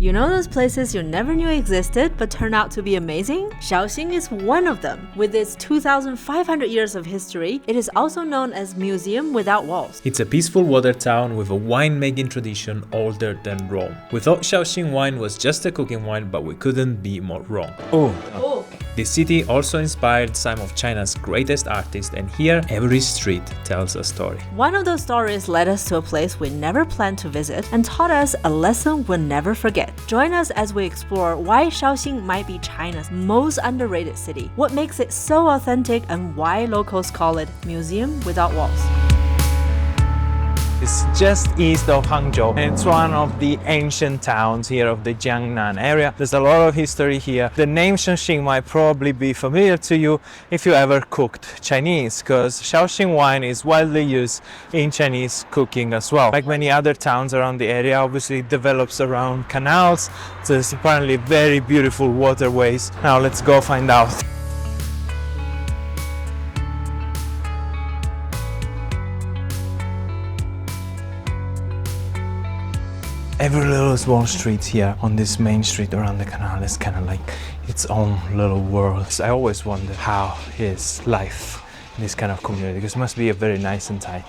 You know those places you never knew existed but turned out to be amazing? Shaoxing is one of them. With its 2,500 years of history, it is also known as Museum Without Walls. It's a peaceful water town with a wine-making tradition older than Rome. We thought Shaoxing wine was just a cooking wine, but we couldn't be more wrong. Oh. The city also inspired some of China's greatest artists, and here every street tells a story. One of those stories led us to a place we never planned to visit and taught us a lesson we'll never forget. Join us as we explore why Shaoxing might be China's most underrated city, what makes it so authentic, and why locals call it Museum Without Walls. It's just east of Hangzhou, and it's one of the ancient towns here of the Jiangnan area. There's a lot of history here. The name Shaoxing might probably be familiar to you if you ever cooked Chinese, because Shaoxing wine is widely used in Chinese cooking as well. Like many other towns around the area, obviously it develops around canals. So there's apparently very beautiful waterways. Now let's go find out. Every little small street here on this main street around the canal is kind of like its own little world. I always wonder how is life in this kind of community, because it must be a very nice and tight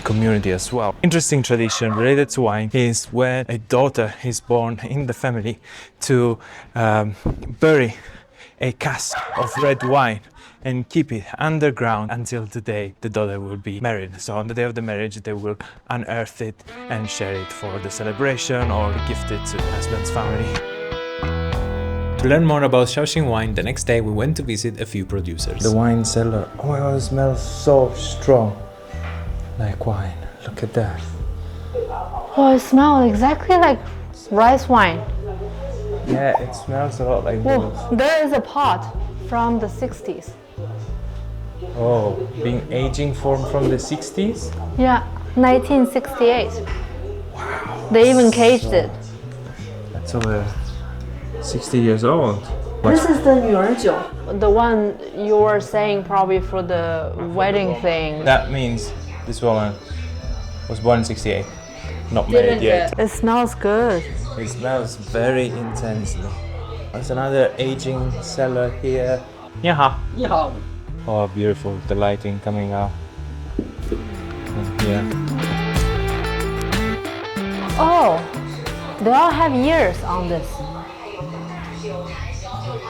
community as well. Interesting tradition related to wine is when a daughter is born in the family to bury a cask of red wine and keep it underground until the day the daughter will be married. So on the day of the marriage, they will unearth it and share it for the celebration or gift it to the husband's family. To learn more about Shaoxing wine, the next day we went to visit a few producers. The wine cellar, oh my god, it smells so strong. Like wine, look at that. Oh, it smells exactly like rice wine. Yeah, it smells a lot like Oh, this. there is a pot from the 60s. Oh, being aging from the 60s? Yeah, 1968. Wow. They even caged it. That's over 60 years old. This is the 女儿酒. The one you were saying probably for the wedding thing. That means this woman was born in 68, not married yet. It smells good. It smells very intensely. There's another aging cellar here. Yeah. Oh, beautiful, the lighting coming out from here. Oh, they all have years on this.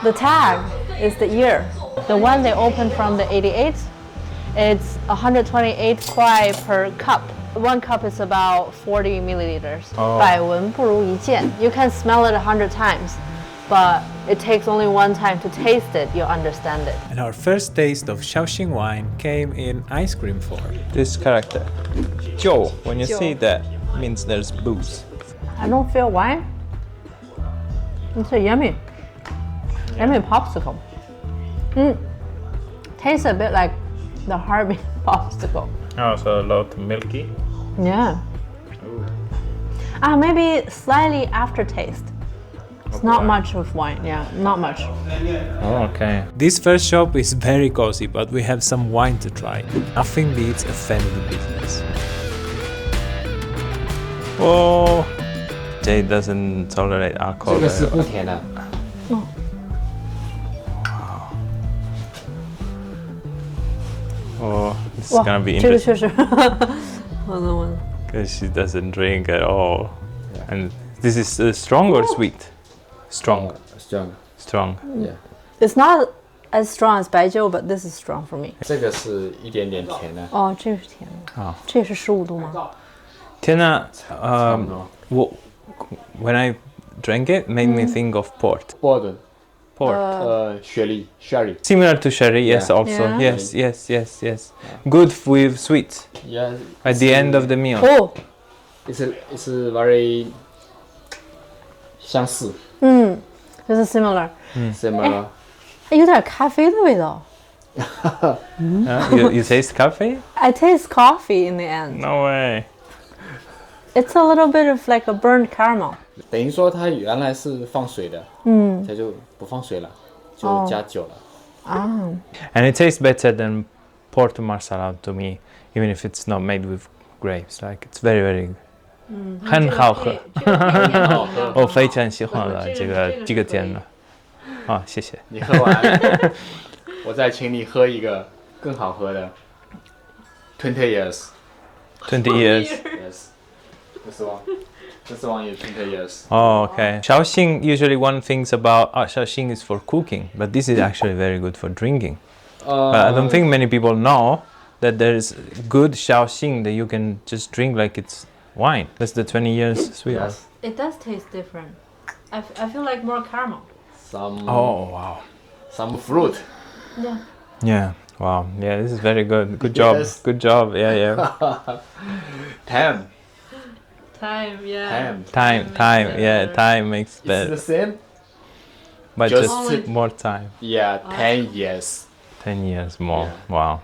The tag is the year. The one they opened from the 88, it's 128 kuai per cup. One cup is about 40 milliliters. Oh. 百闻不如一见. You can smell it 100 times, but it takes only one time to taste it, you'll understand it. And our first taste of Shaoxing wine came in ice cream form. This character, Zhou, when you Zhou. see that, means there's booze. I don't feel wine. It's a yummy popsicle. Tastes a bit like the Harbin popsicle. Oh, so a lot milky. Yeah. Maybe slightly aftertaste. It's not much of wine, yeah, not much. Oh, okay. This first shop is very cozy, but we have some wine to try. Nothing beats a family business. Oh, Jay doesn't tolerate alcohol. 这个是不甜的。 Oh, this is gonna be 这个 interesting 确实，闻。 because she doesn't drink at all. And this is strong or sweet? Strong. Strong. Strong. Yeah. It's not as strong as 白酒, but this is strong for me. 这个是一点点甜的。哦，这个是甜的。哦，这也是15度吗？ Tina, 差不多。 when I drank it, made me think of port. Borden. Port. 雪莉 Sherry. Similar to sherry, yes, Yeah. also. Yeah. Yes. Good with sweet Yeah. at the end of the meal. Oh. It's very 相似 This is similar. similar. 有点咖啡的味道。 You taste coffee? I taste coffee in the end. No way. It's a little bit of like a burnt caramel. 等于说它原来是放水的，它就不放水了，就加酒了。And it tastes better than Porto Marsala to me, even if it's not made with grapes. Like it's very, very 很好喝。好喝。我非常喜欢了这个店了。好，谢谢。你喝完，我再请你喝一个更好喝的。20 years. 20 years. Yes. This one. This one is 20 years. Oh, okay. Shaoxing, usually one thinks about Shaoxing is for cooking, but this is actually very good for drinking. But I don't think many people know that there's good Shaoxing that you can just drink like it's wine. That's the 20 years sweet. Yes. It does taste different. I feel like more caramel. Oh, wow. Some fruit. Yeah. Yeah. Wow. Yeah, this is very good. Good job. Yes. Good job. Yeah, yeah. Time. Time, yeah. Time. Yeah, time makes It's the that. same. But just just more time. Yeah, 10 years. 10 years more. Yeah. Wow.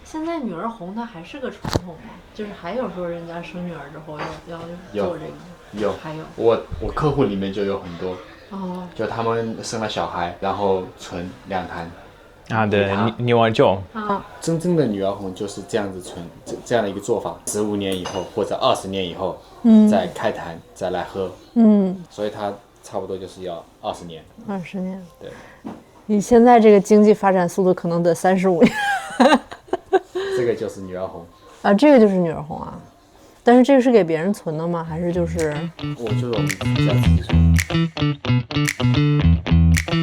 现在女儿红它还是个传统吗？就是还有说人家生女儿之后要做这个，有，还有我客户里面就有很多，哦，就他们生了小孩，然后存两坛。啊，对，牛儿酒。真正的女儿红就是这样子存，这样的一个做法。15年以后或者20年以后，再开坛再来喝。所以它差不多就是要20年。20年。对。你现在这个经济发展速度可能得35年。这个就是女儿红啊，这个就是女儿红啊。但是这个是给别人存的吗？还是就是我就是我们自家自己存。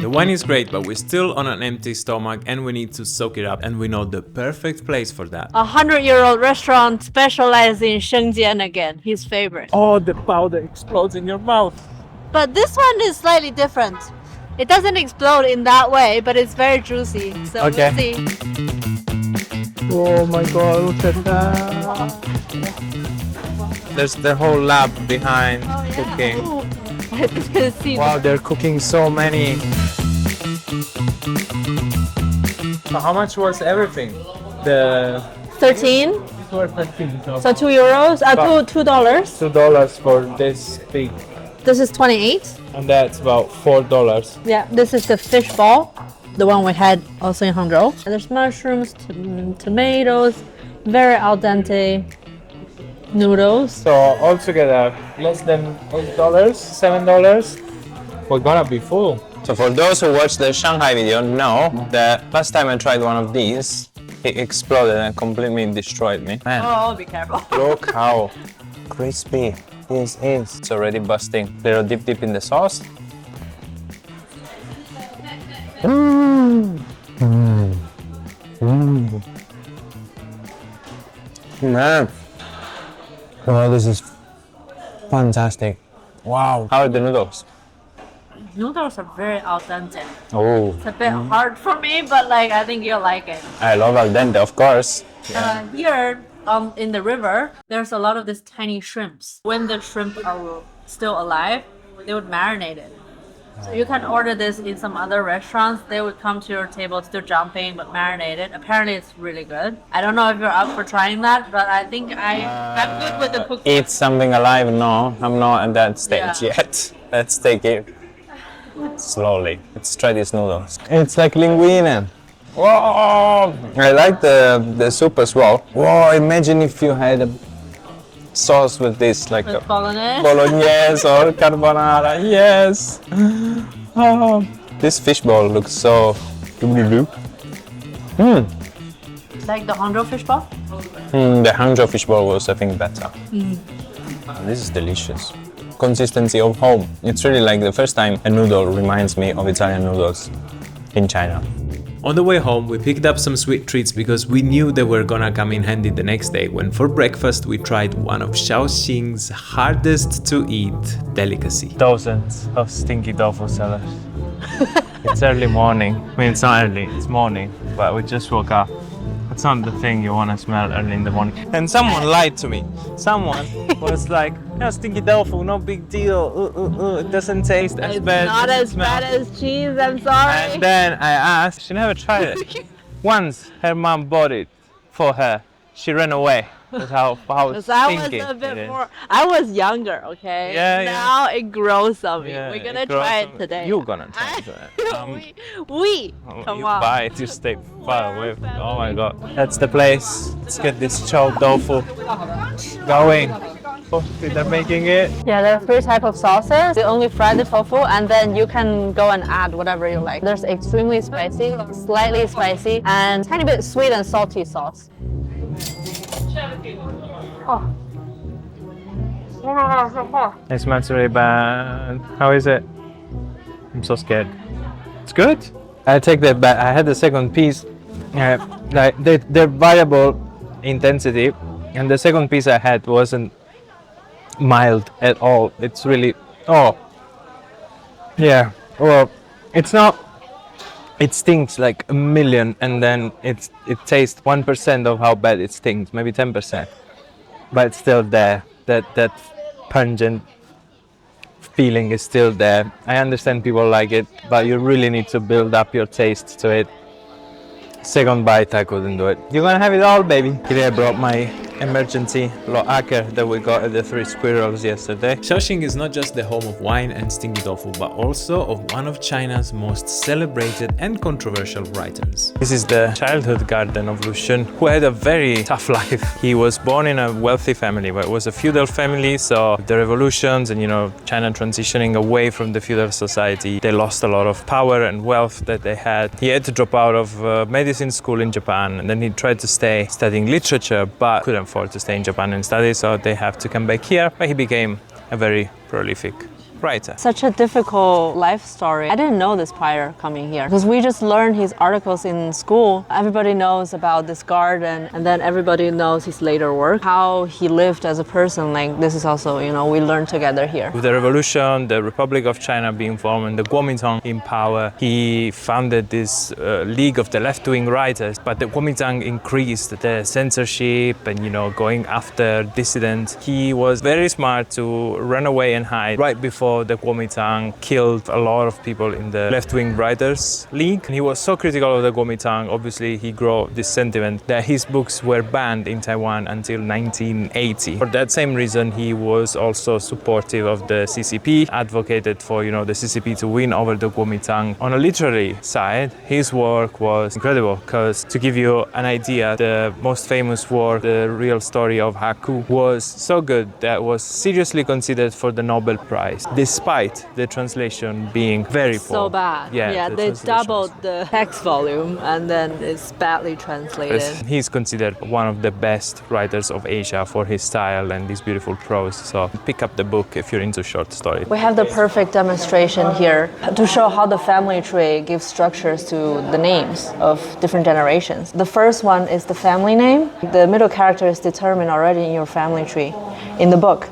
The wine is great, but we're still on an empty stomach and we need to soak it up, and we know the perfect place for that. 100-year-old restaurant specialized in Shenzhen again, his favorite. Oh, the powder explodes in your mouth. But this one is slightly different. It doesn't explode in that way, but it's very juicy. So Okay. we'll see. Oh my god, look at that. There's the whole lab behind cooking. I didn't see Wow, they're cooking so many. So how much was everything? The 13. were 13, So €2. $2. $2 for this big, This is 28. and that's about $4. Yeah, this is the fish ball, the one we had also in Hangzhou. There's mushrooms, tomatoes, very al dente noodles. So altogether, less than $8, $7. We're gonna be full. So for those who watched the Shanghai video know that last time I tried one of these, it exploded and completely destroyed me. Man, Oh, be careful. look how crispy this is. It's already busting. Little dip in the sauce. Man. Oh, this is fantastic. Wow. How are the noodles? Noodles are very al dente. Oh, It's a bit hard for me, but like I think you'll like it. I love al dente, of course. Here in the river, there's a lot of these tiny shrimps. When the shrimp are still alive, they would marinate it. So you can order this in some other restaurants. They would come to your table still jumping but marinated. Apparently it's really good. I don't know if you're up for trying that, but I think I'm good with the cooking. Eat something alive? No, I'm not at that stage Yeah. yet. Let's take it slowly. Let's try these noodles. It's like linguine. Whoa! I like the soup as well. Whoa! Imagine if you had a sauce with this, like a With bolognese. bolognese or carbonara. Yes. Oh, this fishbowl looks so. Like the Hangzhou fish ball? The Hangzhou fishbowl was, I think, better. This is delicious. Consistency of home. It's really like the first time a noodle reminds me of Italian noodles in China. On the way home, we picked up some sweet treats because we knew they were gonna come in handy the next day when for breakfast we tried one of Shaoxing's hardest to eat delicacy. Dozens of stinky tofu sellers. It's early morning. I mean, it's not early, it's morning, but we just woke up. It's not the thing you want to smell early in the morning. And someone lied to me. Someone was like, no, stinky tofu, no big deal. It doesn't taste as It's bad. not as it as bad smells." as cheese, I'm sorry. And then I asked, she never tried it. Once her mom bought it for her, she ran away. That's how Because I was stinky a it bit is. more. I was younger, okay. Yeah, yeah. Now it grows on me. Yeah, We're gonna it grows try on it me. today. You're gonna try it. We. Oh, Come you on. buy it, you stay far away. Oh my god. That's the place. Let's get this chow tofu going. They're making it. Yeah, there are 3 types of sauces. You only fry the tofu and then you can go and add whatever you like. There's extremely spicy, slightly spicy, and tiny bit sweet and salty sauce. Oh. It smells really bad. How is it? I'm so scared. It's good. I take that back. I had the second piece. Like they're variable intensity, and the second piece I had wasn't mild at all. It's really yeah. Well, it's not. It stings like a million, and then it tastes 1% of how bad it stings, maybe 10%, but it's still there. That pungent feeling is still there. I understand people like it, but you really need to build up your taste to it. Second bite, I couldn't do it. You're gonna have it all, baby. Today I brought my emergency loacker that we got at the Three Squirrels yesterday. Shaoxing is not just the home of wine and Stinky Tofu, but also of one of China's most celebrated and controversial writers. This is the childhood garden of Lu Xun, who had a very tough life. He was born in a wealthy family, but it was a feudal family, so the revolutions and, you know, China transitioning away from the feudal society, they lost a lot of power and wealth that they had. He had to drop out of medicine school in Japan, and then he tried to stay studying literature, but couldn't afford to stay in Japan and study, so they have to come back here. But he became a very prolific writer. Such a difficult life story. I didn't know this prior coming here because we just learned his articles in school. Everybody knows about this garden, and then everybody knows his later work. How he lived as a person, like this is also, you know, we learned together here. With the revolution, the Republic of China being formed and the Kuomintang in power, he founded this league of the left-wing writers, but the Kuomintang increased the censorship and, you know, going after dissidents. He was very smart to run away and hide right before the Kuomintang killed a lot of people in the left-wing writers league. He was so critical of the Kuomintang, obviously he grew this sentiment that his books were banned in Taiwan until 1980. For that same reason, he was also supportive of the CCP, advocated for, you know, the CCP to win over the Kuomintang. On a literary side, his work was incredible, because to give you an idea, the most famous work, The Real Story of Haku, was so good that was seriously considered for the Nobel Prize, despite the translation being very poor. So bad. Yeah, they doubled the text volume and then it's badly translated. He's considered one of the best writers of Asia for his style and his beautiful prose. So pick up the book if you're into short stories. We have the perfect demonstration here to show how the family tree gives structures to the names of different generations. The first one is the family name. The middle character is determined already in your family tree in the book.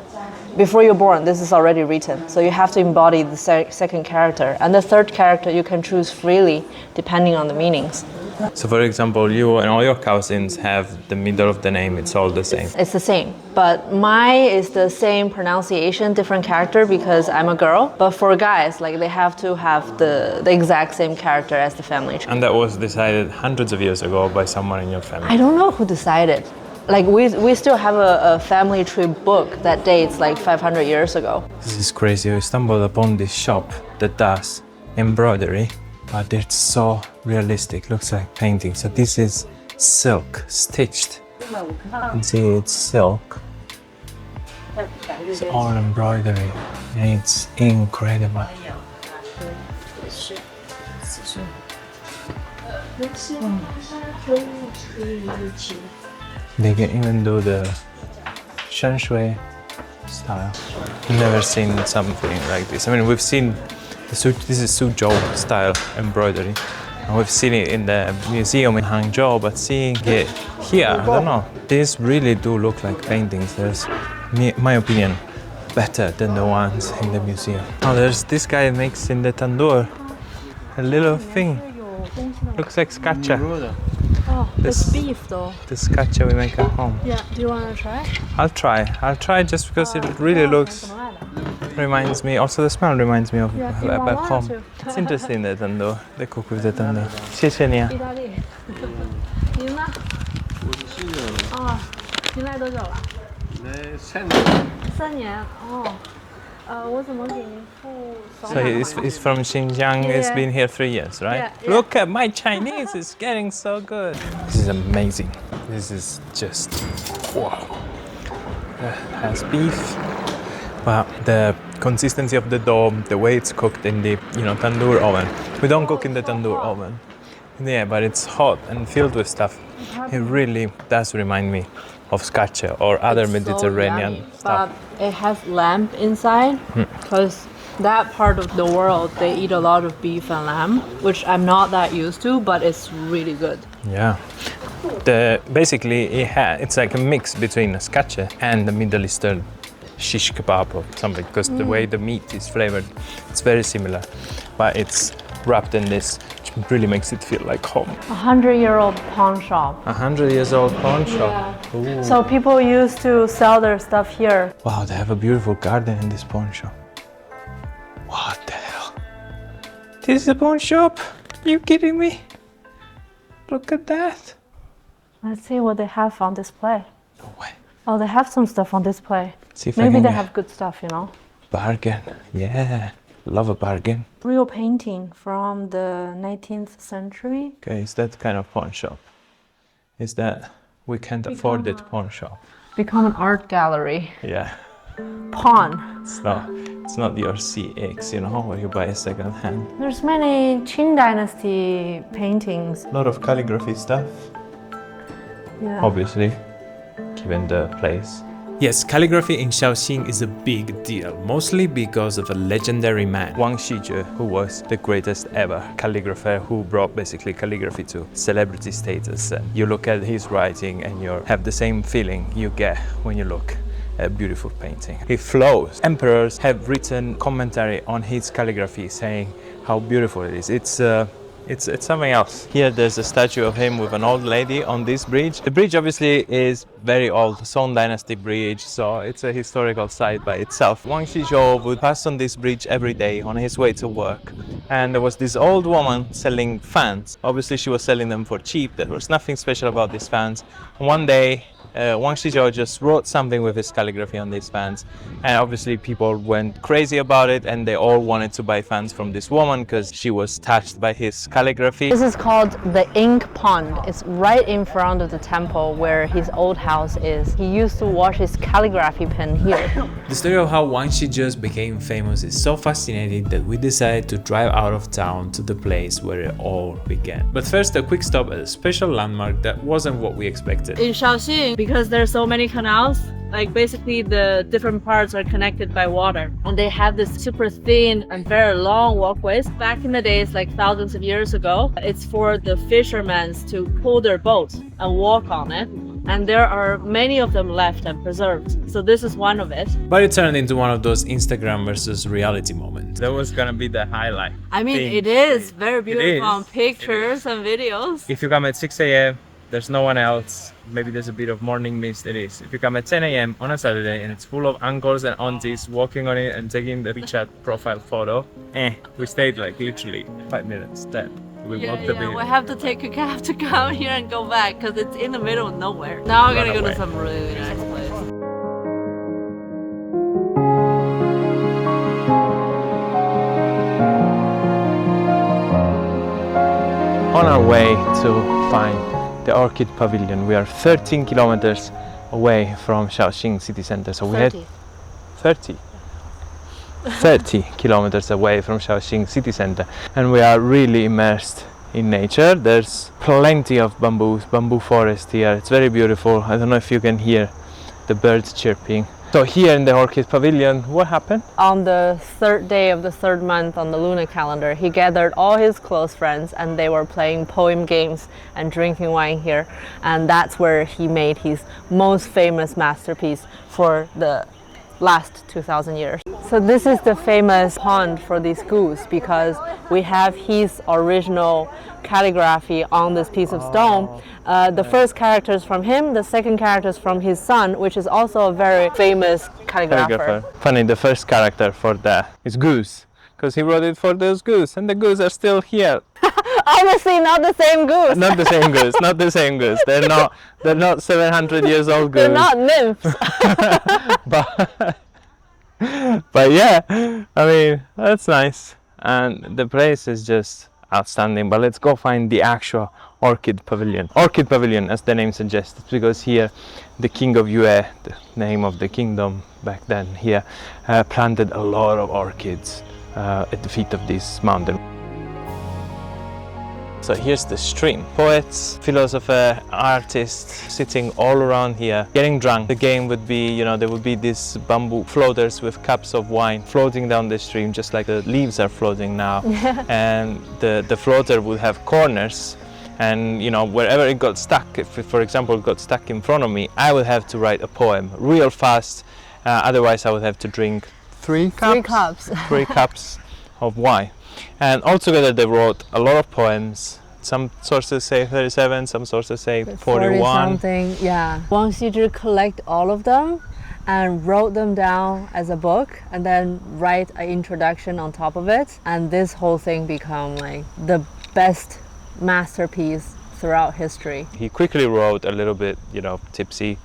Before you're born, this is already written. So you have to embody the second character. And the third character you can choose freely depending on the meanings. So for example, you and all your cousins have the middle of the name, it's all the same. It's the same, but mine is the same pronunciation, different character because I'm a girl. But for guys, like they have to have the exact same character as the family tree. And that was decided hundreds of years ago by someone in your family. I don't know who decided. Like we still have a family tree book that dates like 500 years ago. This is crazy. We stumbled upon this shop that does embroidery, but it's so realistic. Looks like painting. So this is silk stitched. You can see it's silk. It's all embroidery, and it's incredible. They can even do the Shanghai style. I've never seen something like this. I mean, we've seen this is Suzhou style embroidery, and we've seen it in the museum in Hangzhou. But seeing it here, I don't know. These really do look like paintings. There's, in my opinion, better than the ones in the museum. Oh, there's this guy makes in the tandoor a little thing. Looks like scaccia. Oh, it's beef though. The scaccia we make at home. Yeah, do you want to try? I'll try just because it really looks, reminds me, also the smell reminds me of back home. It's interesting the tandoor, they cook with the tandoor. 谢谢你啊。意大利。您呢？哦，您来多久了？来3年。3年。哦。我怎么给您付200 So he's from Xinjiang, he's been here 3 years, right? Yeah. Look at my Chinese, it's getting so good. This is amazing. This is just, wow. has beef. But the consistency of the dough, the way it's cooked in the tandoor oven. We don't cook in the tandoor oven. Yeah, but it's hot and filled with stuff. It really does remind me of scaccia or other Mediterranean stuff. But it has lamb inside because that part of the world they eat a lot of beef and lamb, which I'm not that used to, but it's really good. Yeah. Basically, it's like a mix between a scaccia and the Middle Eastern shish kebab or something, because the way the meat is flavored, it's very similar, but it's wrapped in this, which really makes it feel like home. 100-year-old pawn shop. 100 years old pawn shop. Yeah. So people used to sell their stuff here. Wow, they have a beautiful garden in this pawn shop. What the hell? This is a pawn shop? Are you kidding me? Look at that. Let's see what they have on display. No way. Oh, they have some stuff on display. See if Maybe they have good stuff, Bargain. Yeah. Love a bargain. Real painting from the 19th century. Okay, it's that kind of pawn shop. Is that we can't afford it pawn shop. Become an art gallery. Yeah. Pawn. It's not your CX, where you buy a second hand. There's many Qing Dynasty paintings. A lot of calligraphy stuff. Yeah. Obviously, given the place. Yes, calligraphy in Shaoxing is a big deal, mostly because of a legendary man. Wang, who was the greatest ever calligrapher, who brought basically calligraphy to celebrity status. And you look at his writing and you have the same feeling you get when you look at a beautiful painting. It flows. Emperors have written commentary on his calligraphy saying how beautiful it is. It's something else. Here there's a statue of him with an old lady on this bridge. The bridge obviously is very old, Song Dynasty bridge, so it's a historical site by itself. Wang would pass on this bridge every day on his way to work. And there was this old woman selling fans. Obviously she was selling them for cheap. There was nothing special about these fans. One day Wang just wrote something with his calligraphy on these fans, and obviously people went crazy about it and they all wanted to buy fans from this woman because she was touched by his calligraphy. This is called the Ink Pond. It's right in front of the temple where his old house is. He used to wash his calligraphy pen here. The story of how Wang just became famous is so fascinating that we decided to drive out of town to the place where it all began. But first, a quick stop at a special landmark that wasn't what we expected. In Shaoxing, because there's so many canals, like basically the different parts are connected by water, and they have this super thin and very long walkways. Back in the days, like thousands of years ago, it's for the fishermen to pull their boats and walk on it, and there are many of them left and preserved. So this is one of it. But it turned into one of those Instagram versus reality moments. That was gonna be the highlight. I mean, it is very beautiful on pictures and videos. If you come at 6 a.m, there's no one else. Maybe there's a bit of morning mist. It is. If you come at 10 a.m. on a Saturday and it's full of uncles and aunties walking on it and taking the WeChat profile photo, we stayed like literally 5 minutes. Then we walked a bit. We have to take a cab to come here and go back because it's in the middle of nowhere. Now we're gonna go to some really nice place. On our way to find the Orchid Pavillion. We are 13 kilometers away from Shaoxing city center. So we had 30 kilometers away from Shaoxing city center, and we are really immersed in nature. There's plenty of bamboo forest here. It's very beautiful. I don't know if you can hear the birds chirping. So here in the Orchid Pavillion, what happened? On the third day of the third month on the lunar calendar, he gathered all his close friends and they were playing poem games and drinking wine here. And that's where he made his most famous masterpiece for the last 2,000 years. So this is the famous pond for these goose because we have his original calligraphy on this piece of stone. The first character is from him, the second character is from his son, which is also a very famous calligrapher. Funny, the first character for that is goose, because he wrote it for those goose, and the goose are still here. Obviously not the same goose. Not the same goose, not the same goose. They're not 700 years old goose. They're not nymphs. but yeah, I mean, that's nice. And the place is just outstanding. But let's go find the actual Orchid Pavillion. Orchid Pavillion, as the name suggests, because here the king of Yue, the name of the kingdom back then, here planted a lot of orchids at the feet of this mountain. So here's the stream. Poets, philosopher, artists sitting all around here, getting drunk. The game would be, you know, there would be these bamboo floaters with cups of wine floating down the stream, just like the leaves are floating now. And the floater would have corners. And, you know, wherever it got stuck, if for example it got stuck in front of me, I would have to write a poem real fast. Otherwise I would have to drink 3 cups of wine. And altogether they wrote a lot of poems. Some sources say 37, some sources say 41. Something, yeah. Wang Xizhi collect all of them and wrote them down as a book and then write an introduction on top of it. And this whole thing become like the best masterpiece throughout history. He quickly wrote a little bit, you know, tipsy,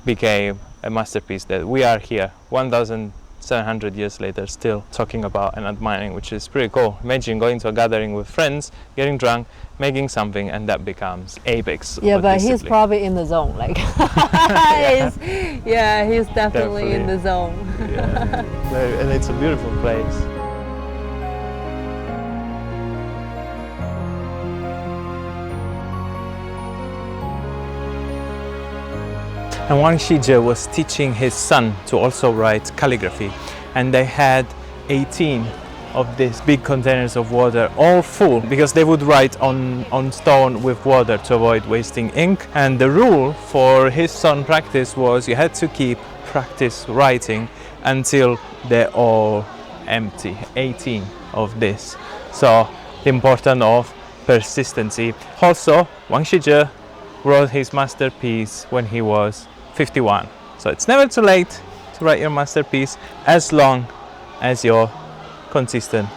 became a masterpiece that we are here 1,700 years later still talking about and admiring, which is pretty cool. Imagine going to a gathering with friends, getting drunk, making something, and that becomes apex. Yeah, but he's probably in the zone, like he's definitely in the zone. Yeah. And it's a beautiful place. And Wang Xizhi was teaching his son to also write calligraphy, and they had 18 of these big containers of water, all full, because they would write on stone with water to avoid wasting ink. And the rule for his son practice was you had to keep practice writing until they're all empty, 18 of this. So the importance of persistency. Also, Wang Xizhi wrote his masterpiece when he was 51. So it's never too late to write your masterpiece as long as you're consistent,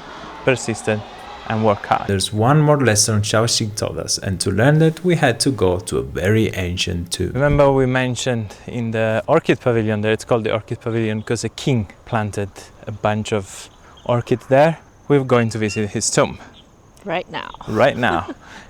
persistent, and work hard. There's one more lesson Shaoxing taught us, and to learn that we had to go to a very ancient tomb. Remember we mentioned in the Orchid Pavillion there, it's called the Orchid Pavillion because a king planted a bunch of orchids there. We're going to visit his tomb. Right now. Right now.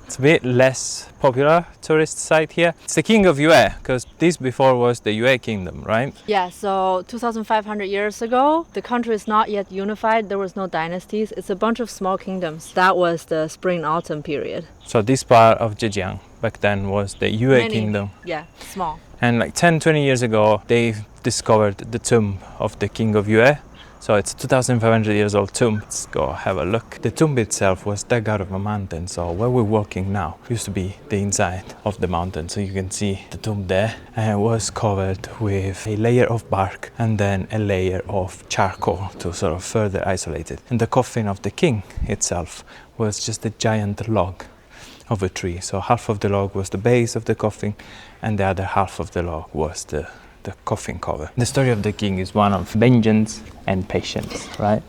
It's a bit less popular tourist site here. It's the king of Yue, because this before was the Yue kingdom, right? Yeah, so 2,500 years ago, the country is not yet unified. There was no dynasties. It's a bunch of small kingdoms. That was the spring-autumn period. So this part of Zhejiang back then was the Yue kingdom. Yeah, small. And like 10-20 years ago, they discovered the tomb of the king of Yue. So it's a 2,500 years old tomb. Let's go have a look. The tomb itself was dug out of a mountain. So where we're walking now used to be the inside of the mountain. So you can see the tomb there, and it was covered with a layer of bark and then a layer of charcoal to sort of further isolate it. And the coffin of the king itself was just a giant log of a tree. So half of the log was the base of the coffin and the other half of the log was the coffin cover. The story of the king is one of vengeance and patience, right?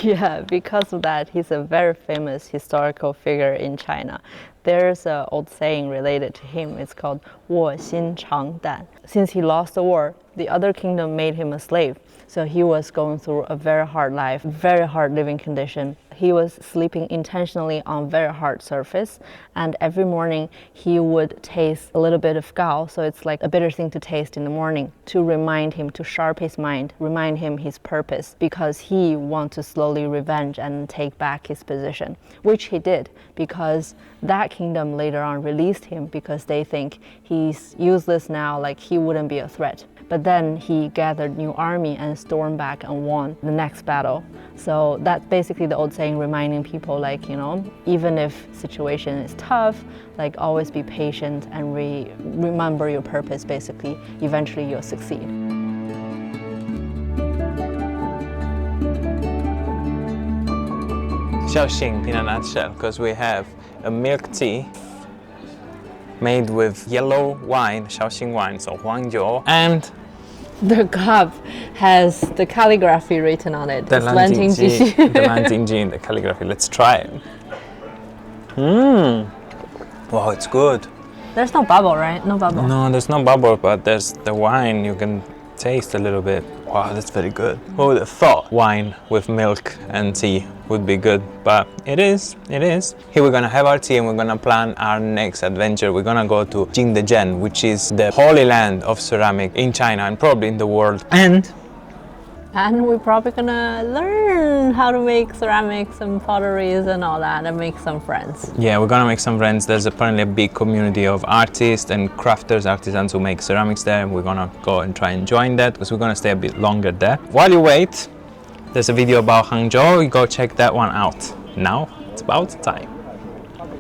Yeah, because of that, he's a very famous historical figure in China. There's an old saying related to him. It's called 卧薪尝胆. Since he lost the war, the other kingdom made him a slave. So he was going through a very hard life, very hard living condition. He was sleeping intentionally on very hard surface, and every morning he would taste a little bit of gao, so it's like a bitter thing to taste in the morning, to remind him, to sharp his mind, remind him his purpose, because he wants to slowly revenge and take back his position, which he did, because that kingdom later on released him because they think he's useless now, like he wouldn't be a threat. But then he gathered new army and stormed back and won the next battle. So that's basically the old saying, reminding people, like, you know, even if situation is tough, like always be patient and remember your purpose. Basically, eventually you'll succeed. Shaoxing in a nutshell, because we have a milk tea made with yellow wine, Shaoxing wine, so Huangjiu, and the cup has the calligraphy written on it. The Lantingji in the calligraphy. Let's try it. Wow, it's good. There's no bubble, right? No bubble. No, there's no bubble, but there's the wine. You can taste a little bit. Wow, that's very good. Who would have thought wine with milk and tea would be good? But it is, it is. Here we're gonna have our tea and we're gonna plan our next adventure. We're gonna go to Yangtze, which is the holy land of ceramic in China and probably in the world. And we're probably gonna learn how to make ceramics and potteries and all that and make some friends. Yeah, we're gonna make some friends. There's apparently a big community of artists and crafters, artisans who make ceramics there. And we're gonna go and try and join that because we're gonna stay a bit longer there. While you wait, there's a video about Hangzhou. You go check that one out. Now it's about time.